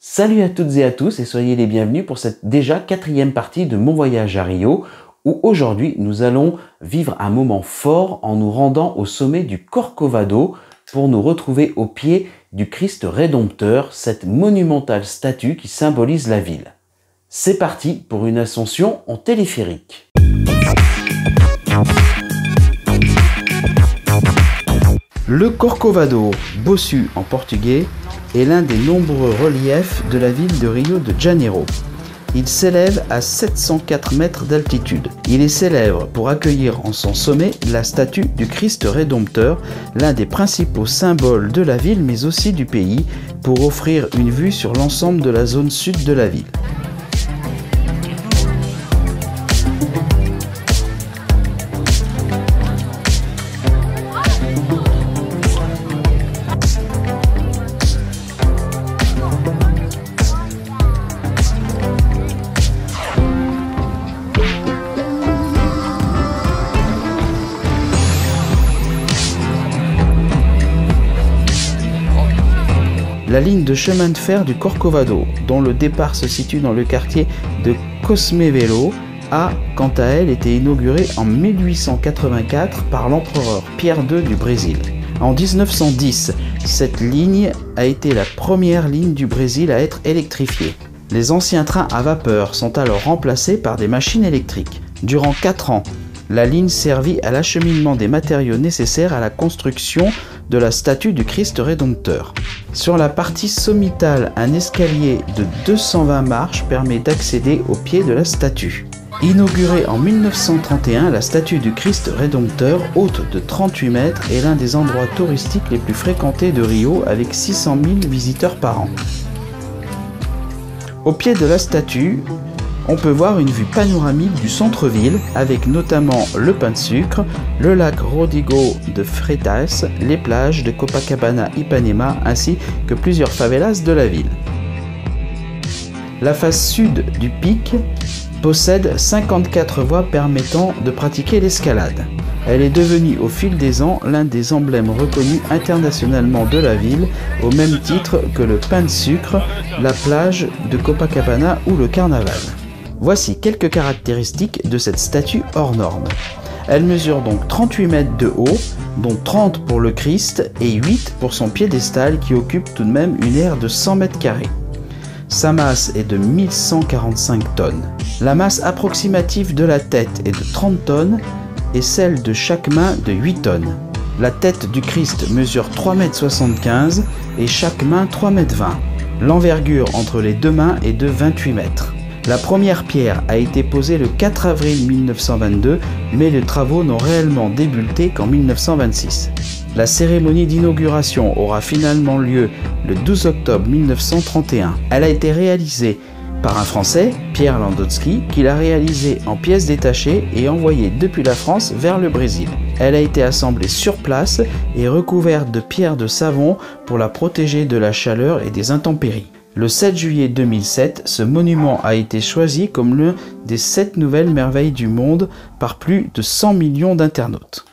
Salut à toutes et à tous et soyez les bienvenus pour cette déjà 4e partie de mon voyage à Rio où aujourd'hui nous allons vivre un moment fort en nous rendant au sommet du Corcovado pour nous retrouver au pied du Christ Rédempteur, cette monumentale statue qui symbolise la ville. C'est parti pour une ascension en téléphérique. Le Corcovado, bossu en portugais, est l'un des nombreux reliefs de la ville de Rio de Janeiro. Il s'élève à 704 mètres d'altitude. Il est célèbre pour accueillir en son sommet la statue du Christ Rédempteur, l'un des principaux symboles de la ville mais aussi du pays, pour offrir une vue sur l'ensemble de la zone sud de la ville. La ligne de chemin de fer du Corcovado, dont le départ se situe dans le quartier de Cosmevelo, a quant à elle été inaugurée en 1884 par l'empereur Pierre II du Brésil. En 1910, cette ligne a été la première ligne du Brésil à être électrifiée. Les anciens trains à vapeur sont alors remplacés par des machines électriques. Durant 4 ans, la ligne servit à l'acheminement des matériaux nécessaires à la construction de la statue du Christ Rédempteur. Sur la partie sommitale, un escalier de 220 marches permet d'accéder au pied de la statue. Inaugurée en 1931, la statue du Christ Rédempteur, haute de 38 mètres, est l'un des endroits touristiques les plus fréquentés de Rio avec 600 000 visiteurs par an. Au pied de la statue, on peut voir une vue panoramique du centre-ville avec notamment le pain de sucre, le lac Rodrigo de Freitas, les plages de Copacabana, Ipanema ainsi que plusieurs favelas de la ville. La face sud du pic possède 54 voies permettant de pratiquer l'escalade. Elle est devenue au fil des ans l'un des emblèmes reconnus internationalement de la ville, au même titre que le pain de sucre, la plage de Copacabana ou le carnaval. Voici quelques caractéristiques de cette statue hors norme. Elle mesure donc 38 mètres de haut, dont 30 pour le Christ et 8 pour son piédestal qui occupe tout de même une aire de 100 mètres carrés. Sa masse est de 1145 tonnes. La masse approximative de la tête est de 30 tonnes et celle de chaque main de 8 tonnes. La tête du Christ mesure 3,75 m et chaque main 3,20 m. L'envergure entre les deux mains est de 28 mètres. La première pierre a été posée le 4 avril 1922, mais les travaux n'ont réellement débuté qu'en 1926. La cérémonie d'inauguration aura finalement lieu le 12 octobre 1931. Elle a été réalisée par un Français, Pierre Landowski, qui l'a réalisée en pièces détachées et envoyée depuis la France vers le Brésil. Elle a été assemblée sur place et recouverte de pierres de savon pour la protéger de la chaleur et des intempéries. Le 7 juillet 2007, ce monument a été choisi comme l'une des 7 nouvelles merveilles du monde par plus de 100 millions d'internautes.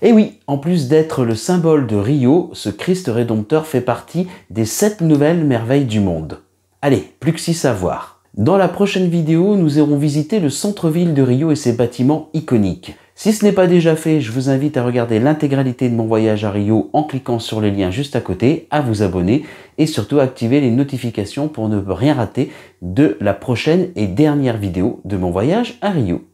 Et oui, en plus d'être le symbole de Rio, ce Christ Rédempteur fait partie des 7 nouvelles merveilles du monde. Allez, plus que 6 à voir. Dans la prochaine vidéo, nous irons visiter le centre-ville de Rio et ses bâtiments iconiques. Si ce n'est pas déjà fait, je vous invite à regarder l'intégralité de mon voyage à Rio en cliquant sur les liens juste à côté, à vous abonner et surtout à activer les notifications pour ne rien rater de la prochaine et dernière vidéo de mon voyage à Rio.